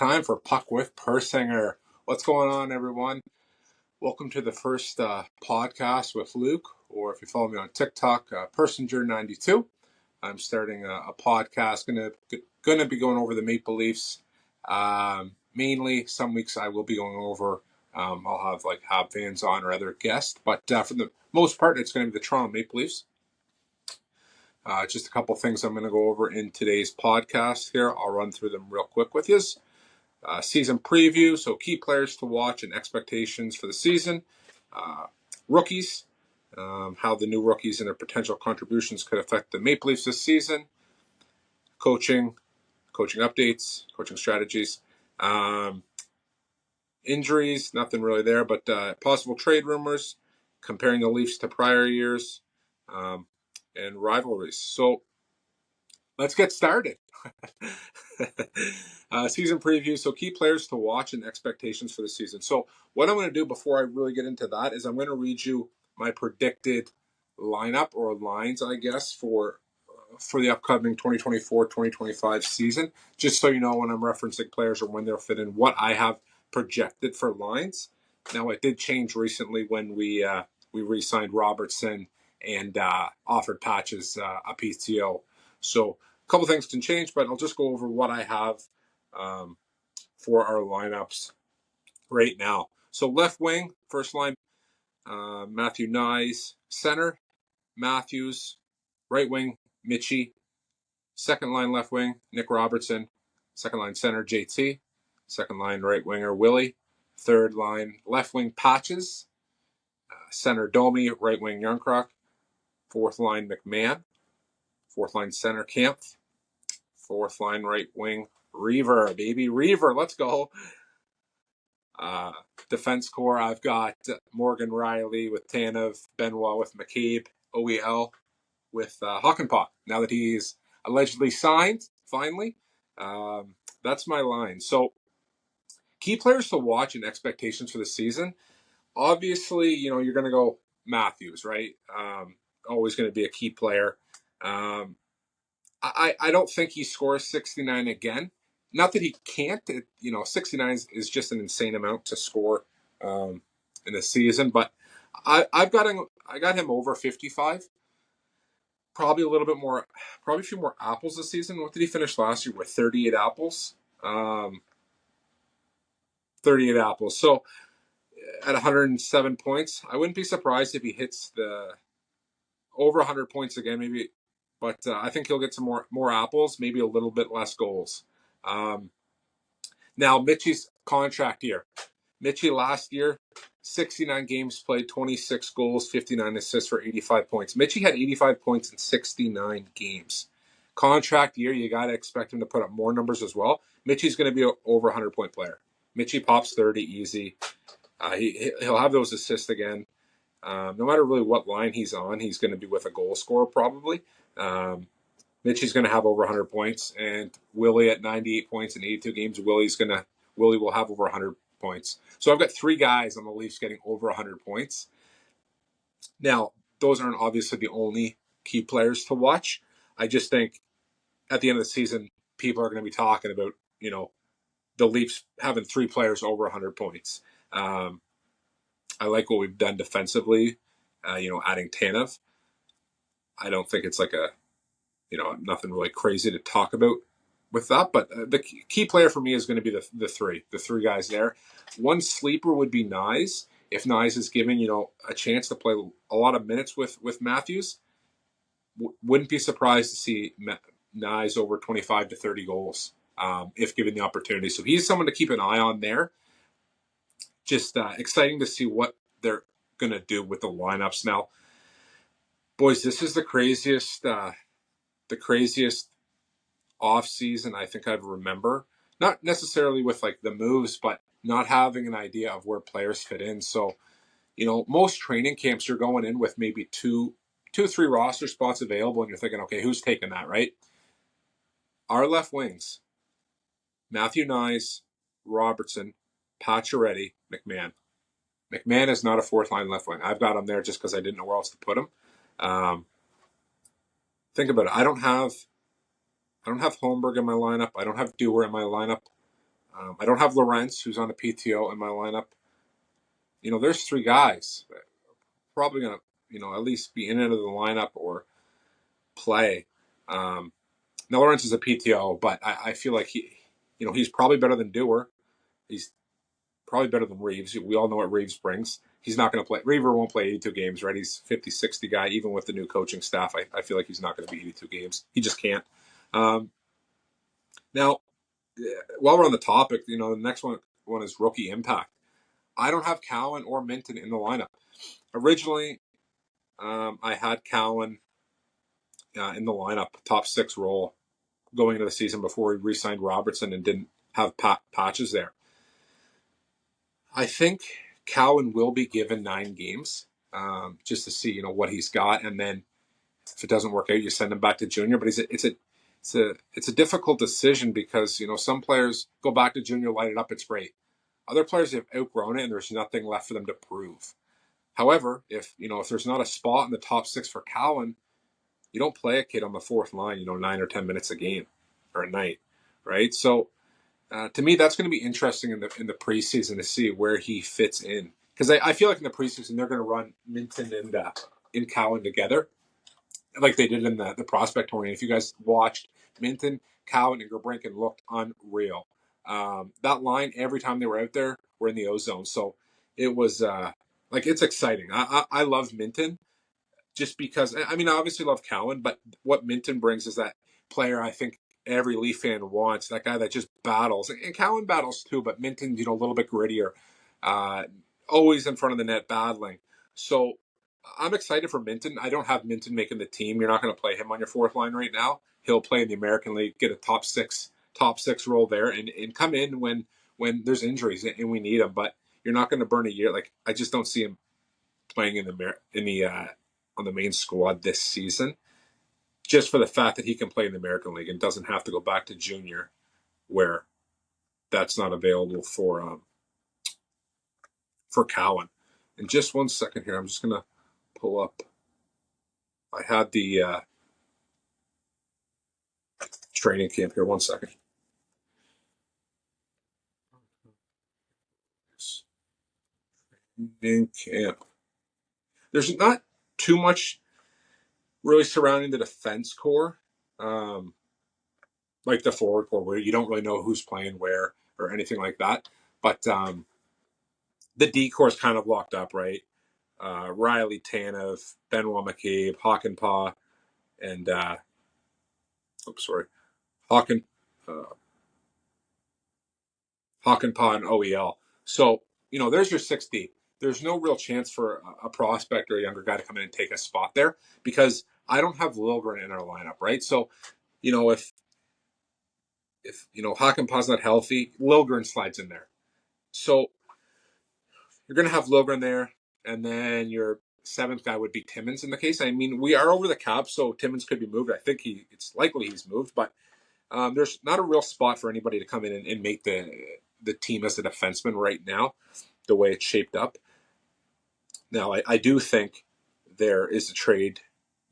time for Puck with Persinger. What's going on, everyone? Welcome to the first podcast with Luke, or if you follow me on TikTok, Persinger92. I'm starting a podcast. Gonna be going over the Maple Leafs. Mainly, some weeks I will be going over. I'll have like Hab fans on or other guests, but for the most part, it's going to be the Toronto Maple Leafs. Just a couple things I'm going to go over in today's podcast here. I'll run through them real quick with you. Season preview, so key players to watch and expectations for the season. Rookies, how the new rookies and their potential contributions could affect the Maple Leafs this season. Coaching updates, coaching strategies. Injuries, nothing really there, but possible trade rumors, comparing the Leafs to prior years, and rivalries. So let's get started. Season preview. So key players to watch and expectations for the season. So what I'm going to do before I really get into that is I'm going to read you my predicted lineup or lines, I guess, for the upcoming 2024-2025 season, just so you know when I'm referencing players or when they'll fit in, what I have projected for lines. Now, it did change recently when we re-signed Robertson and offered Patches a PTO. So a couple things can change, but I'll just go over what I have for our lineups right now. So left wing, first line, Matthew Nyes. Center, Matthews. Right wing, Mitchie. Second line left wing, Nick Robertson. Second line center, JT. Second line right winger, Willie. Third line left wing, Patches. Center, Domi. Right wing, Yarncroc. Fourth line, McMahon. Fourth line center, Kampf. Fourth line right wing, Reaver, baby. Reaver, let's go. Defense core, I've got Morgan Riley with Tanev, Benoit with McCabe, OEL with Hakanpää. Now that he's allegedly signed, finally, that's my line. So, key players to watch and expectations for the season. Obviously, you're going to go Matthews, right? Always going to be a key player. I don't think he scores 69 again. Not that he can't. 69 is just an insane amount to score in a season. But I got him over 55. Probably a little bit more. Probably a few more apples this season. What did he finish last year with? 38 apples. 38 apples. So at 107 points, I wouldn't be surprised if he hits the over 100 points again, maybe. But I think he'll get some more apples, maybe a little bit less goals. Now, Mitchie's contract year. Mitchie last year, 69 games played, 26 goals, 59 assists for 85 points. Mitchie had 85 points in 69 games. Contract year, you got to expect him to put up more numbers as well. Mitchie's going to be an over 100-point player. Mitchie pops 30 easy. He'll have those assists again. No matter really what line he's on, he's going to be with a goal scorer probably. Mitchie's going to have over 100 points, and Willie at 98 points in 82 games. Willie will have over 100 points. So I've got three guys on the Leafs getting over 100 points. Now, those aren't obviously the only key players to watch. I just think at the end of the season, people are going to be talking about, the Leafs having three players over 100 points. I like what we've done defensively, adding Tanev. I don't think it's like nothing really crazy to talk about with that. But the key player for me is going to be the three guys there. One sleeper would be Nyes. If Nyes is given, a chance to play a lot of minutes with Matthews, wouldn't be surprised to see Nyes over 25 to 30 goals if given the opportunity. So he's someone to keep an eye on there. Just exciting to see what they're going to do with the lineups. Now, boys, this is the craziest off season I think I remember. Not necessarily with like the moves, but not having an idea of where players fit in. So, most training camps you're going in with maybe two, 3 roster spots available, and you're thinking, okay, who's taking that, right? Our left wings, Matthew Nyes, Robertson, Pacioretty, McMahon. McMahon is not a fourth line left wing. I've got him there just because I didn't know where else to put him. Think about it. I don't have Holmberg in my lineup. I don't have Dewar in my lineup. I don't have Lawrence, who's on the PTO in my lineup. There's three guys that probably going to, at least be in and out of the lineup or play. Now Lawrence is a PTO, but I feel like he's probably better than Dewar. He's probably better than Reeves. We all know what Reeves brings. He's not going to play. Reaver won't play 82 games, right? He's 50, 60 guy. Even with the new coaching staff, I feel like he's not going to be 82 games. He just can't. Now, while we're on the topic, the next one is rookie impact. I don't have Cowan or Minton in the lineup. Originally, I had Cowan in the lineup, top 6 role going into the season before he re-signed Robertson and didn't have patches there. I think Cowan will be given 9 games just to see, what he's got, and then if it doesn't work out, you send him back to junior. But it's a difficult decision because some players go back to junior, light it up, it's great. Other players have outgrown it, and there's nothing left for them to prove. However, if there's not a spot in the top 6 for Cowan, you don't play a kid on the 4th line, 9 or 10 minutes a game or a night, right? So to me, that's going to be interesting in the preseason to see where he fits in, because I feel like in the preseason they're going to run Minton and Cowan together, like they did in the prospect tournament. If you guys watched, Minton, Cowan, and Gerbrankin looked unreal. That line, every time they were out there, were in the ozone. So it was it's exciting. I love Minton just because, I obviously love Cowan, but what Minton brings is that player I think every Leaf fan wants, that guy that just battles. And Cowan battles too, but Minton, a little bit grittier, always in front of the net battling. So I'm excited for Minton. I don't have Minton making the team. You're not going to play him on your 4th line right now. He'll play in the American League, get a top six role there, and come in when there's injuries and we need him. But you're not going to burn a year. Like, I just don't see him playing in the on the main squad this season, just for the fact that he can play in the American League and doesn't have to go back to junior, where that's not available for Cowan. In just 1 second here, I'm just gonna pull up. I had the training camp here. 1 second. Training camp. There's not too much really surrounding the defense core, like the forward core, where you don't really know who's playing where or anything like that. But the D core is kind of locked up, right? Riley, Tanev, Benoit McCabe, Hockenpah, and Hocken, uh, Hockenpah and OEL. So there's your 6D. There's no real chance for a prospect or a younger guy to come in and take a spot there, because I don't have Liljegren in our lineup, right? So if Hockenpah's not healthy, Liljegren slides in there. So you're going to have Liljegren there, and then your 7th guy would be Timmins in the case. We are over the cap, so Timmins could be moved. I think it's likely he's moved, but there's not a real spot for anybody to come in and make the team as a defenseman right now, the way it's shaped up. Now, I do think there is a trade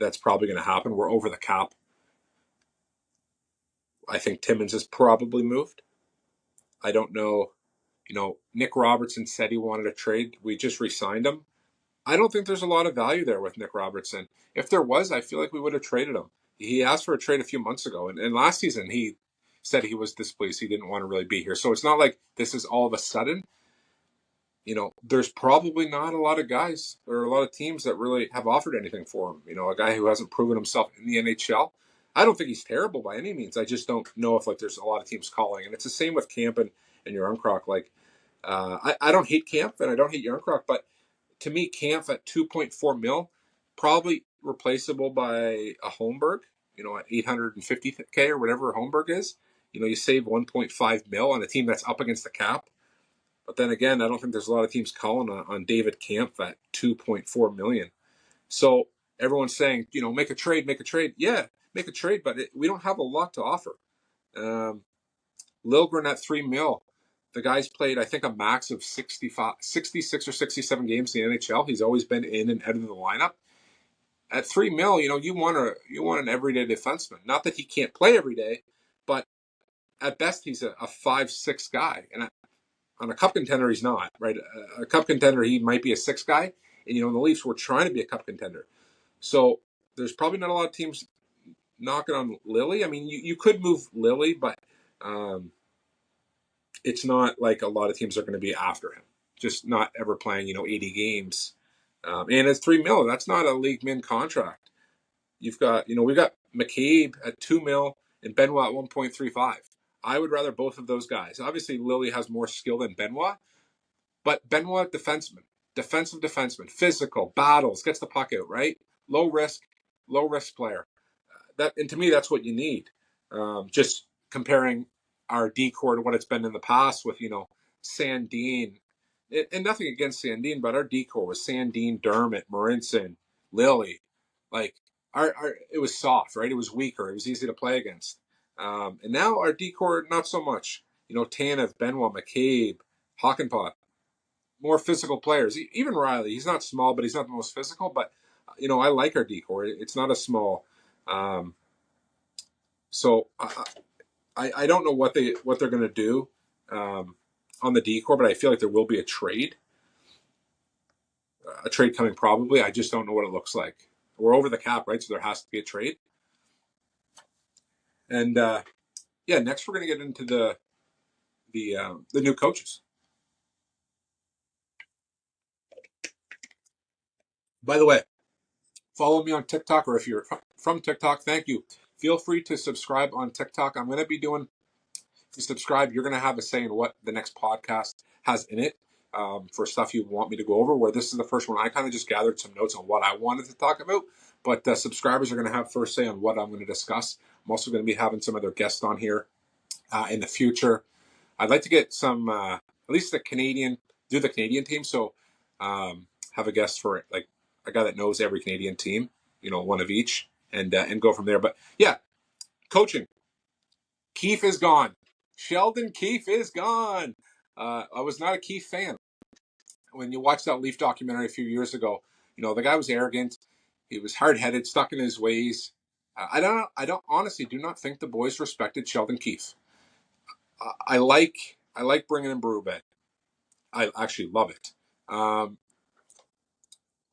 that's probably going to happen. We're over the cap. I think Timmins is probably moved. I don't know. Nick Robertson said he wanted a trade. We just re-signed him. I don't think there's a lot of value there with Nick Robertson. If there was, I feel like we would have traded him. He asked for a trade a few months ago, and last season he said he was displeased. He didn't want to really be here. So it's not like this is all of a sudden. There's probably not a lot of guys or a lot of teams that really have offered anything for him. A guy who hasn't proven himself in the NHL. I don't think he's terrible by any means. I just don't know if there's a lot of teams calling. And it's the same with Camp and Yarncroc. I don't hate Camp and I don't hate Yarncroc, but to me, Camp at 2.4 mil, probably replaceable by a Holmberg, at 850K or whatever Holmberg is. You save 1.5 mil on a team that's up against the cap. But then again, I don't think there's a lot of teams calling on David Kampf at 2.4 million. So everyone's saying, make a trade. Yeah, make a trade, but we don't have a lot to offer. Liljegren at 3 mil. The guy's played, I think, a max of 66 or 67 games in the NHL. He's always been in and out of the lineup. At 3 mil, you want an everyday defenseman. Not that he can't play every day, but at best he's a 5'6" guy, and on a cup contender he's not, right? A cup contender he might be a 6 guy, and the Leafs were trying to be a cup contender, so there's probably not a lot of teams knocking on Lily. I mean, you could move Lily, but um, it's not like a lot of teams are going to be after him. Just not ever playing, 80 games. And it's $3 million. That's not a league min contract. You've got, we've got McCabe at $2 million and Benoit at 1.35. I would rather both of those guys. Obviously, Lily has more skill than Benoit, but Benoit, defensive defenseman, physical, battles, gets the puck out, right? Low risk player. And to me, that's what you need. Just comparing our decor to what it's been in the past with Sandin, and nothing against Sandin, but our decor was Sandin, Dermott, Marinson, Lily. Like our it was soft, right? It was weaker. It was easy to play against. And now our decor, not so much. Tanev, Benoit, McCabe, Hockenpot, more physical players. Even Riley, he's not small, but he's not the most physical. But I like our decor. It's not a small. So I don't know what they're going to do on the decor, but I feel like there will be a trade coming probably. I just don't know what it looks like. We're over the cap, right? So there has to be a trade. And next we're going to get into the new coaches. By the way, follow me on TikTok, or if you're from TikTok, thank you. Feel free to subscribe on TikTok. I'm going to be doing. If you subscribe, you're going to have a say in what the next podcast has in it for stuff you want me to go over, where this is the first one. I kind of just gathered some notes on what I wanted to talk about, but subscribers are going to have first say on what I'm going to discuss. I'm also going to be having some other guests on here in the future. I'd like to get some, at least the Canadian team. So have a guest for it, like a guy that knows every Canadian team, one of each, and go from there. But yeah, coaching. Keefe is gone. Sheldon Keefe is gone. I was not a Keefe fan. When you watched that Leaf documentary a few years ago, the guy was arrogant. He was hard-headed, stuck in his ways. I don't honestly do not think the boys respected Sheldon Keefe. I like bringing in Berube. I actually love it.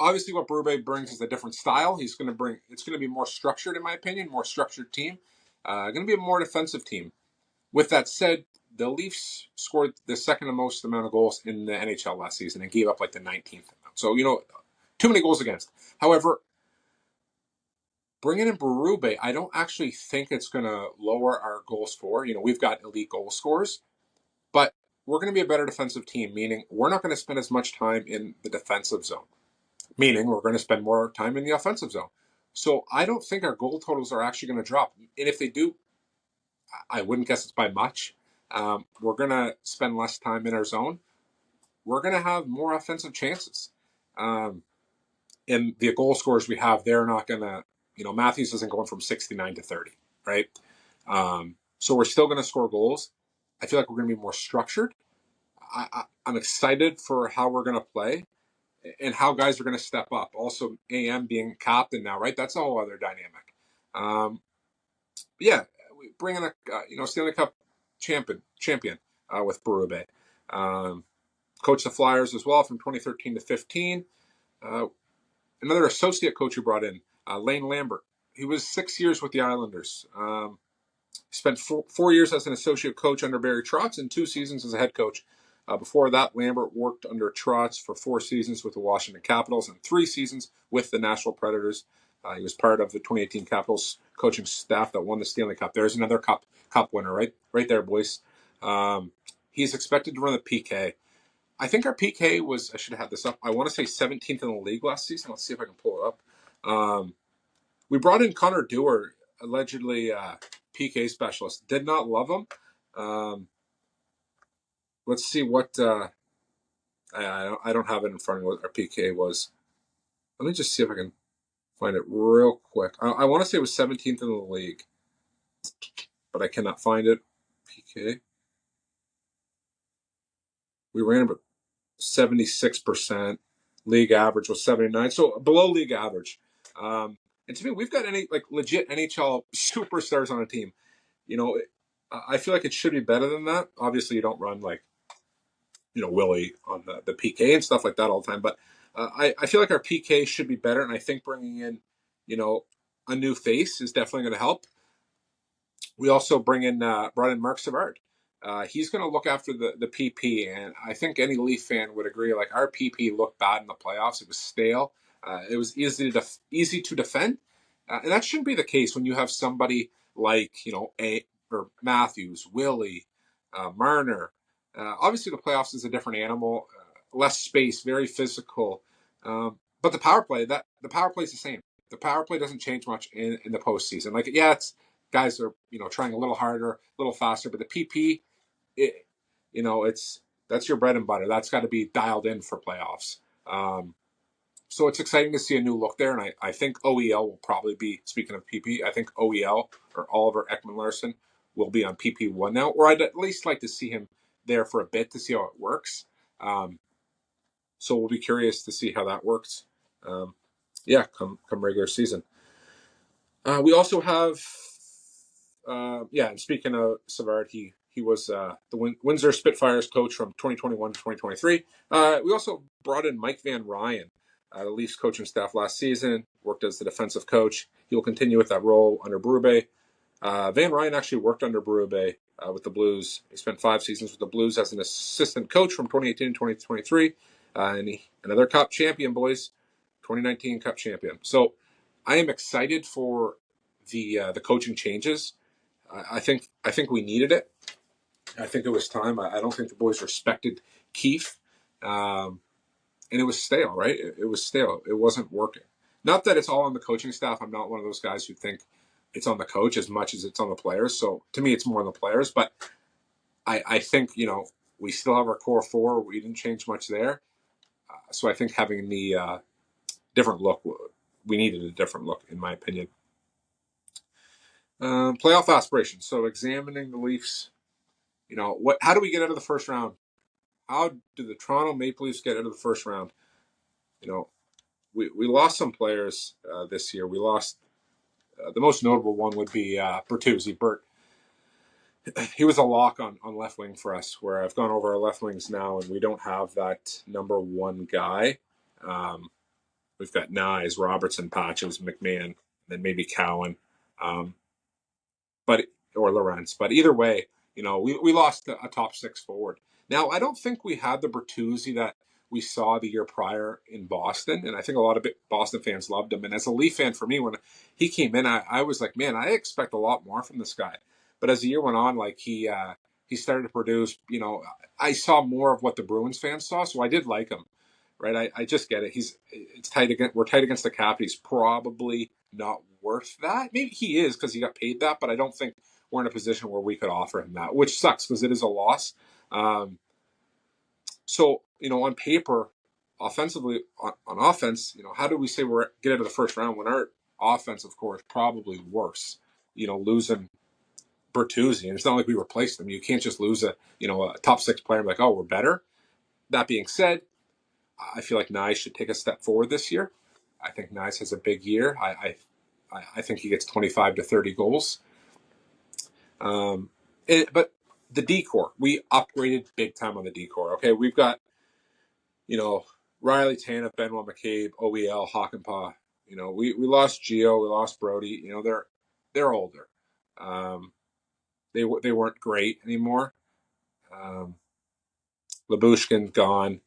Obviously, what Berube brings is a different style. It's going to be more structured, in my opinion, more structured team. Going to be a more defensive team. With that said, the Leafs scored the second most amount of goals in the NHL last season and gave up like the 19th amount. So, too many goals against. However, bringing in Berube, I don't actually think it's going to lower our goals for. We've got elite goal scorers, but we're going to be a better defensive team, meaning we're not going to spend as much time in the defensive zone, meaning we're going to spend more time in the offensive zone. So I don't think our goal totals are actually going to drop. And if they do, I wouldn't guess it's by much. We're going to spend less time in our zone. We're going to have more offensive chances. And the goal scorers we have, they're not going to, Matthews isn't going from 69 to 30, right? So we're still going to score goals. I feel like we're going to be more structured. I'm excited for how we're going to play and how guys are going to step up. Also, AM being captain now, right? That's a whole other dynamic. Yeah, bringing a Stanley Cup champion with Berube. Coached the Flyers as well from 2013 to 15. Another associate coach who brought in, Lane Lambert. He was 6 years with the Islanders. Spent 4 years as an associate coach under Barry Trotz and 2 seasons as a head coach. Before that, Lambert worked under Trotz for 4 seasons with the Washington Capitals and 3 seasons with the Nashville Predators. He was part of the 2018 Capitals coaching staff that won the Stanley Cup. There's another cup winner, right there, boys. He's expected to run the PK. I think our PK was, I should have had this up, I want to say 17th in the league last season. Let's see if I can pull it up. We brought in Connor Dewar, allegedly PK specialist. Did not love him. Let's see what I don't have it in front of me what our PK was. Let me just see if I can find it real quick. I want to say it was 17th in the league, but I cannot find it. PK. We ran about 76%. League average was 79, so below league average. And to me, we've got legit NHL superstars on a team. I feel like it should be better than that. Obviously, you don't run like Willie on the PK and stuff like that all the time, but I feel like our PK should be better, and I think bringing in a new face is definitely going to help. We also brought in Mark Savard. He's going to look after the PP, and I think any Leaf fan would agree. Like our PP looked bad in the playoffs; it was stale. It was easy to defend, and that shouldn't be the case when you have somebody like or Matthews, Willie, Marner. Obviously, the playoffs is a different animal, less space, very physical. But the power play is the same. The power play doesn't change much in the postseason. Like, yeah, it's guys are trying a little harder, a little faster, but the PP, it, it's that's your bread and butter. That's got to be dialed in for playoffs. So it's exciting to see a new look there, and I think OEL will probably be, speaking of PP, I think OEL or Oliver Ekman-Larsson will be on PP1 now, or I'd at least like to see him there for a bit to see how it works. So we'll be curious to see how that works. Come regular season. We also have, and speaking of Savard, he was the Windsor Spitfires coach from 2021 to 2023. We also brought in Mike Van Ryan, the Leafs coaching staff last season, worked as the defensive coach. He will continue with that role under Berube. Van Ryan actually worked under Berube with the Blues. He spent 5 seasons with the Blues as an assistant coach from 2018 to 2023. Another Cup champion, boys. 2019 Cup champion. So I am excited for the coaching changes. I think we needed it. I think it was time. I don't think the boys respected Keefe, and it was stale, right? It was stale. It wasn't working. Not that it's all on the coaching staff. I'm not one of those guys who think it's on the coach as much as it's on the players. So to me, it's more on the players. But I think we still have our core 4. We didn't change much there. So I think having the different look, we needed a different look, in my opinion. Playoff aspirations. So examining the Leafs, how do we get out of the first round? How do the Toronto Maple Leafs get out of the first round? We lost some players this year. We lost the most notable one would be Bertuzzi. Bert, he was a lock on left wing for us. Where I've gone over our left wings now, and we don't have that number 1 guy. We've got Nyes, Robertson, Patches, McMahon, and then maybe Cowan. Or Lawrence. But either way, we lost a top 6 forward. Now, I don't think we had the Bertuzzi that we saw the year prior in Boston, and I think a lot of Boston fans loved him. And as a Leaf fan, for me, when he came in, I was like, man, I expect a lot more from this guy. But as the year went on, like he started to produce. I saw more of what the Bruins fans saw, so I did like him. Right, I just get it. It's tight against. We're tight against the cap. He's probably not worth that. Maybe he is because he got paid that, but I don't think we're in a position where we could offer him that, which sucks because it is a loss. So on paper, offensively, on offense, how do we say we're get out of the first round when our offense, of course, probably worse? Losing Bertuzzi, and it's not like we replaced him. You can't just lose a top 6 player and be like, oh, we're better. That being said, I feel like Nyes should take a step forward this year. I think Nyes has a big year. I think he gets 25 to 30 goals. But the decor, we upgraded big time on the decor. Okay, we've got Riley Tanev, Benoit McCabe, OEL, Hakanpää. We lost Gio, we lost Brody. They're older. They weren't great anymore. Labushkin gone.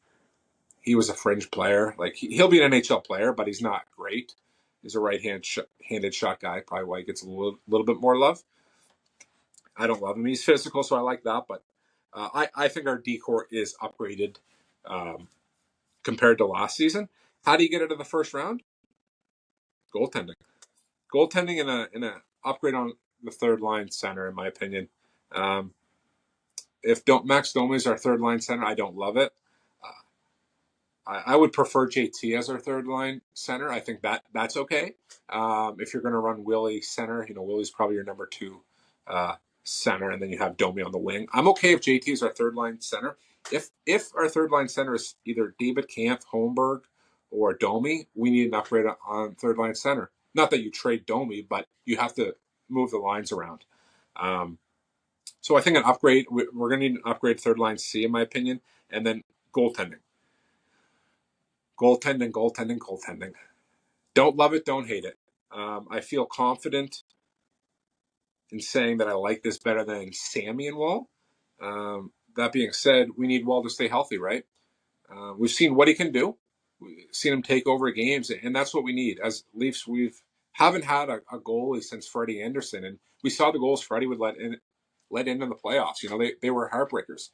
He was a fringe player. Like he'll be an NHL player, but he's not great. He's a right-handed shot guy. Probably why he gets a little bit more love. I don't love him. He's physical, so I like that. But I think our decor is upgraded compared to last season. How do you get out of the first round? Goaltending in a upgrade on the third line center, in my opinion. If Max Domi is our third line center, I don't love it. I would prefer JT as our third line center. I think that's okay. If you're going to run Willie center, Willie's probably your number 2 center, and then you have Domi on the wing. I'm okay if JT is our third line center. If our third line center is either David Kampf, Holmberg, or Domi, we need an upgrade on third line center. Not that you trade Domi, but you have to move the lines around. So I think an upgrade, we're going to need an upgrade third line C, in my opinion, and then goaltending. Goaltending. Don't love it, don't hate it. I feel confident in saying that I like this better than Sammy and Wall. That being said, we need Wall to stay healthy, right? We've seen what he can do. We've seen him take over games, and that's what we need. As Leafs, haven't had a goalie since Freddie Anderson, and we saw the goals Freddie would let in the playoffs. You know, they were heartbreakers.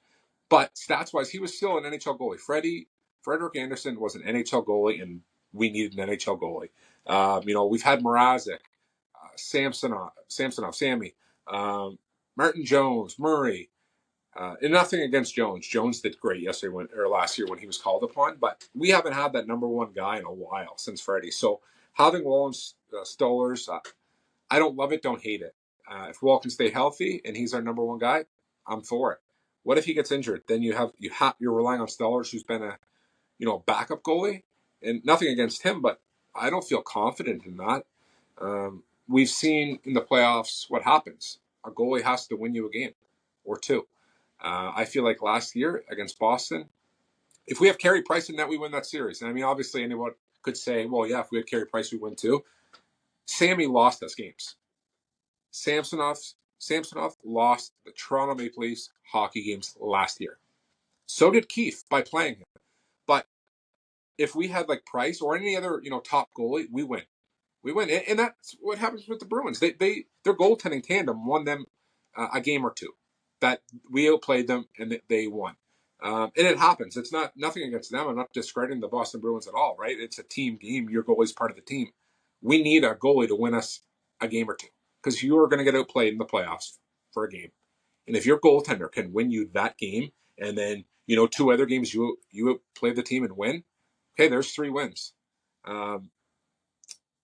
But stats wise, he was still an NHL goalie. Frederik Anderson was an NHL goalie, and we needed an NHL goalie. You know, we've had Mrazek, Sammy, Martin Jones, Murray. And nothing against Jones. Jones did great last year when he was called upon, but we haven't had that number one guy in a while since Freddie. So having Wall and Stollers, I don't love it, don't hate it. If Wall can stay healthy and he's our number one guy, I'm for it. What if he gets injured? Then you're relying on Stollers, who's been a backup goalie, and nothing against him, but I don't feel confident in that. We've seen in the playoffs what happens. A goalie has to win you a game or two. I feel like last year against Boston, if we have Carey Price in net, we win that series. And I mean, obviously, anyone could say, well, yeah, if we had Carey Price, we win too. Sammy lost us games. Samsonov lost the Toronto Maple Leafs hockey games last year. So did Keefe by playing him. But if we had like Price or any other top goalie, we win. We win, and that's what happens with the Bruins. Their goaltending tandem won them a game or two. That we outplayed them and they won. And it happens. It's nothing against them. I'm not discrediting the Boston Bruins at all, right? It's a team game. Your goalie's part of the team. We need a goalie to win us a game or two because you are going to get outplayed in the playoffs for a game. And if your goaltender can win you that game, and then two other games you outplay the team and win, okay, there's 3 wins.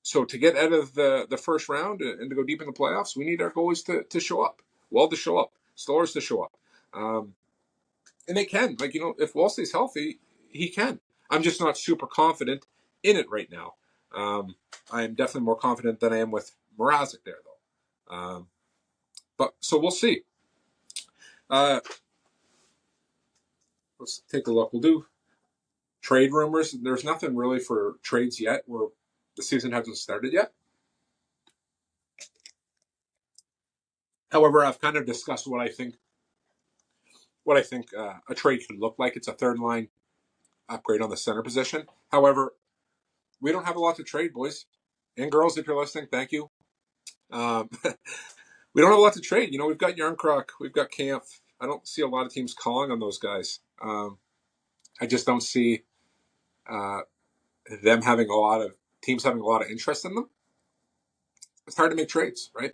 So to get out of the first round and to go deep in the playoffs, we need our goalies to show up. Wall to show up. Stollers to show up. And they can. If Wall stays healthy, he can. I'm just not super confident in it right now. I am definitely more confident than I am with Mrazek there, though. But so we'll see. Let's take a look. We'll do trade rumors. There's nothing really for trades yet. The season hasn't started yet. However, I've kind of discussed what I think a trade could look like. It's a third line upgrade on the center position. However, we don't have a lot to trade, boys and girls. If you're listening, thank you. We don't have a lot to trade. We've got Yarncroc, we've got Kampf. I don't see a lot of teams calling on those guys. I just don't see teams having a lot of interest in them. It's hard to make trades, right?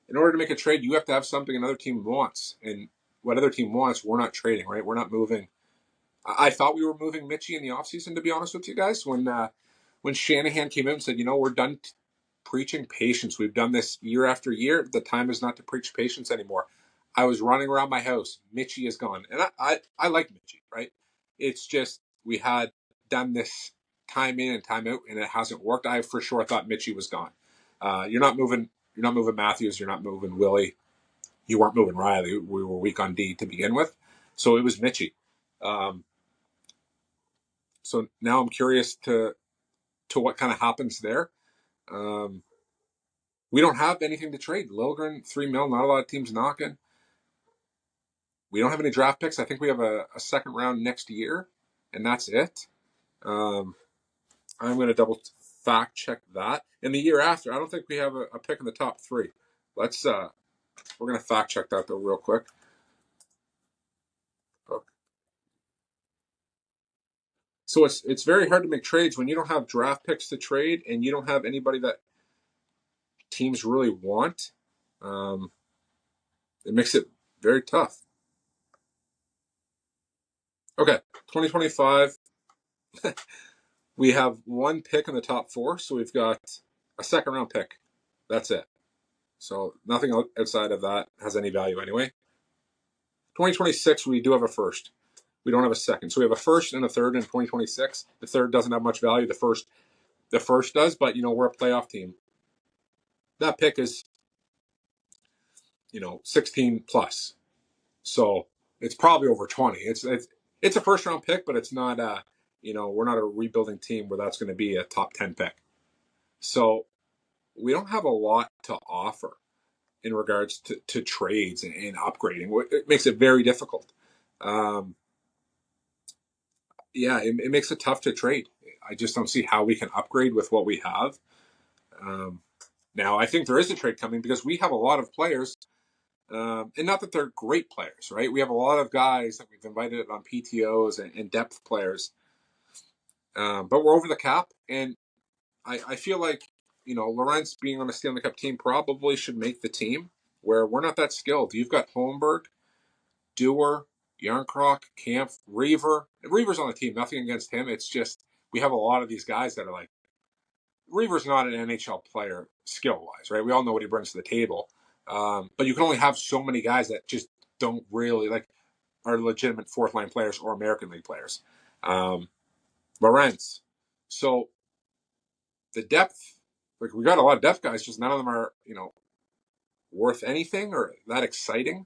In order to make a trade, you have to have something another team wants, and what other team wants, we're not trading, right? We're not moving. I thought we were moving Mitchie in the offseason, to be honest with you guys. When Shanahan came in and said, we're done preaching patience. We've done this year after year. The time is not to preach patience anymore. I was running around my house. Mitchie is gone. And I like Mitchie, right? It's just we had done this time in and time out, and it hasn't worked. I for sure thought Mitchie was gone. You're not moving Matthews. You're not moving Willie. You weren't moving Riley. We were weak on D to begin with. So it was Mitchie. So now I'm curious to what kind of happens there. We don't have anything to trade. Liljegren, $3 million, not a lot of teams knocking. We don't have any draft picks. I think we have a second round next year, and that's it. I'm going to double fact check that. And the year after, I don't think we have a pick in the top 3. We're going to fact check that though real quick. Okay. So it's very hard to make trades when you don't have draft picks to trade and you don't have anybody that teams really want. It makes it very tough. Okay, 2025. We have 1 pick in the top 4, so we've got a second round pick. That's it. So nothing outside of that has any value anyway. 2026, we do have a first. We don't have a second. So we have a first and a third in 2026. The third doesn't have much value. The first does, but we're a playoff team. That pick is 16 plus. So it's probably over 20. It's a first round pick, but it's not we're not a rebuilding team where that's going to be a top 10 pick. So we don't have a lot to offer in regards to trades and upgrading. It makes it very difficult. It makes it tough to trade. I just don't see how we can upgrade with what we have. Um, Now, I think there is a trade coming because we have a lot of players, and not that they're great players, right? We have a lot of guys that we've invited on PTOs and depth players, but we're over the cap, and I feel like Lawrence being on a Stanley Cup team probably should make the team where we're not that skilled. You've got Holmberg, Dewar, Yarncroc, Camp, Reaver. Reaver's on the team. Nothing against him. It's just we have a lot of these guys that are like Reaver's not an NHL player skill wise, right? We all know what he brings to the table, but you can only have so many guys that just don't really like are legitimate fourth line players or American League players. Lawrence. So the depth, like we got a lot of depth guys, just none of them are worth anything or that exciting.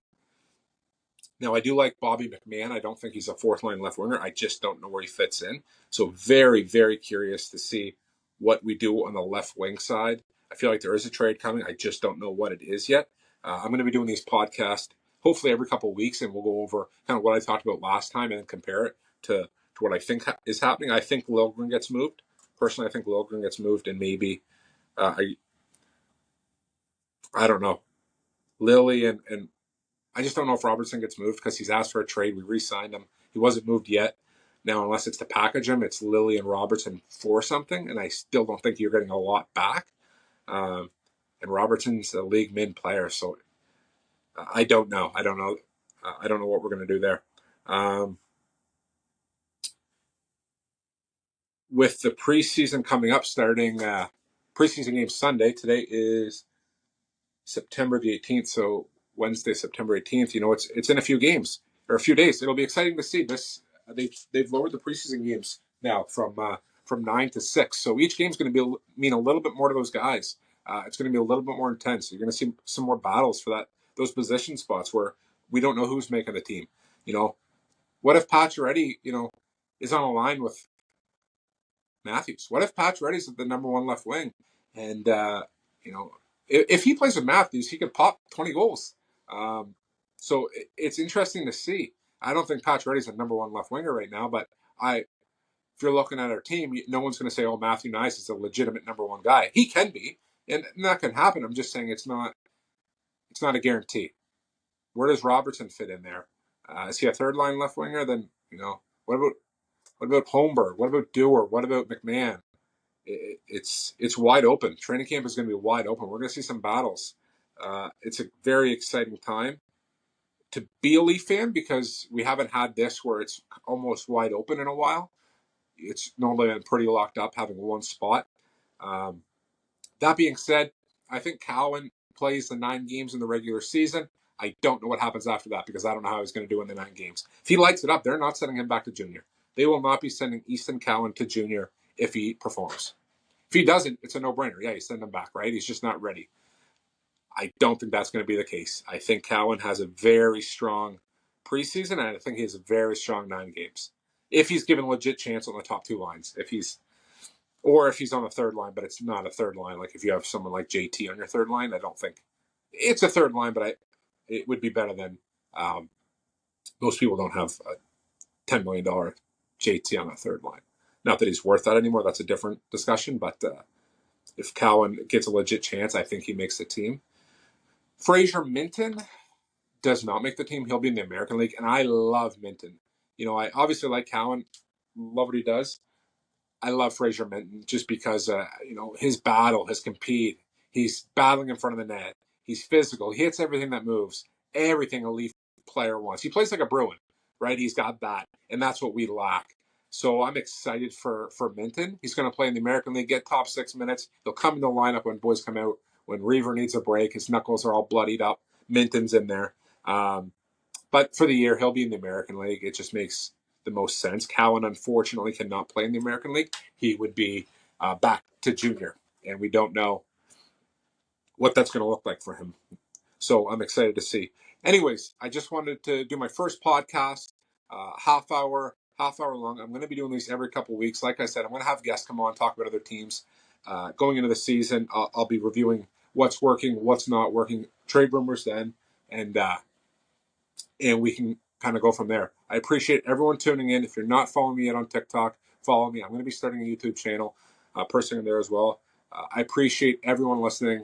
Now, I do like Bobby McMahon. I don't think he's a fourth line left winger. I just don't know where he fits in. So very, very curious to see what we do on the left wing side. I feel like there is a trade coming. I just don't know what it is yet. I'm going to be doing these podcasts hopefully every couple of weeks, and we'll go over kind of what I talked about last time and then compare it to what I think is happening. I think Liljegren gets moved. Personally, I think Liljegren gets moved, and maybe I don't know. Lily and I just don't know if Robertson gets moved because he's asked for a trade. We re-signed him. He wasn't moved yet. Now, unless it's to package him, it's Lily and Robertson for something, and I still don't think you're getting a lot back. And Robertson's a league min player, so I don't know. I don't know. I don't know what we're going to do there. With the preseason coming up, starting preseason game Sunday. Today is September the 18th, so Wednesday, September 18th. It's in a few games or a few days. It'll be exciting to see this. They've lowered the preseason games now from 9 to 6, so each game's going to mean a little bit more to those guys. It's going to be a little bit more intense. You're going to see some more battles for those position spots where we don't know who's making the team. What if Pacioretty, is on a line with Matthews? What if Pacioretty's the number one left wing, and if he plays with Matthews, he could pop 20 goals. So it's interesting to see. I don't think Pacioretty's a number one left winger right now, but if you're looking at our team, no one's going to say, "Oh, Matthew Nice is a legitimate number one guy." He can be, and that can happen. I'm just saying it's not a guarantee. Where does Robertson fit in there? Is he a third line left winger? Then what about Holmberg? What about Dewar? What about McMahon? It's wide open. Training camp is going to be wide open. We're going to see some battles. It's a very exciting time to be a Leaf fan because we haven't had this where it's almost wide open in a while. It's normally been pretty locked up, having one spot. That being said, I think Cowan plays the 9 games in the regular season. I don't know what happens after that because I don't know how he's going to do in the 9 games. If he lights it up, they're not sending him back to junior. They will not be sending Easton Cowan to junior if he performs. If he doesn't, it's a no-brainer. Yeah, you send him back, right? He's just not ready. I don't think that's going to be the case. I think Cowan has a very strong preseason, and I think he has a very strong 9 games. If he's given a legit chance on the top 2 lines. If he's on the third line, but it's not a third line. Like if you have someone like JT on your third line, I don't think it's a third line, but it would be better than most people don't have a $10 million JT on a third line. Not that he's worth that anymore. That's a different discussion. But if Cowan gets a legit chance, I think he makes the team. Fraser Minton does not make the team. He'll be in the American League, and I love Minton. I obviously like Cowan, love what he does. I love Fraser Minton just because, his battle, his compete. He's battling in front of the net. He's physical. He hits everything that moves. Everything a Leaf player wants. He plays like a Bruin, right? He's got that, and that's what we lack. So I'm excited for Minton. He's going to play in the American League, get top 6 minutes. He'll come in the lineup when boys come out. When Reaver needs a break, his knuckles are all bloodied up. Minton's in there. But for the year, he'll be in the American League. It just makes the most sense. Cowan, unfortunately, cannot play in the American League. He would be back to junior, and we don't know what that's going to look like for him. So I'm excited to see. Anyways, I just wanted to do my first podcast, half hour long. I'm going to be doing these every couple of weeks. Like I said, I'm going to have guests come on, talk about other teams. Going into the season, I'll be reviewing what's working, what's not working, trade rumors then, and we can kind of go from there. I appreciate everyone tuning in. If you're not following me yet on TikTok, follow me. I'm going to be starting a YouTube channel, Persinger there as well. I appreciate everyone listening.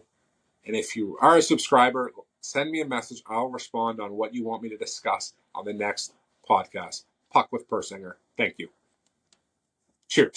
And if you are a subscriber, send me a message. I'll respond on what you want me to discuss on the next podcast. Puck with Persinger. Thank you. Cheers.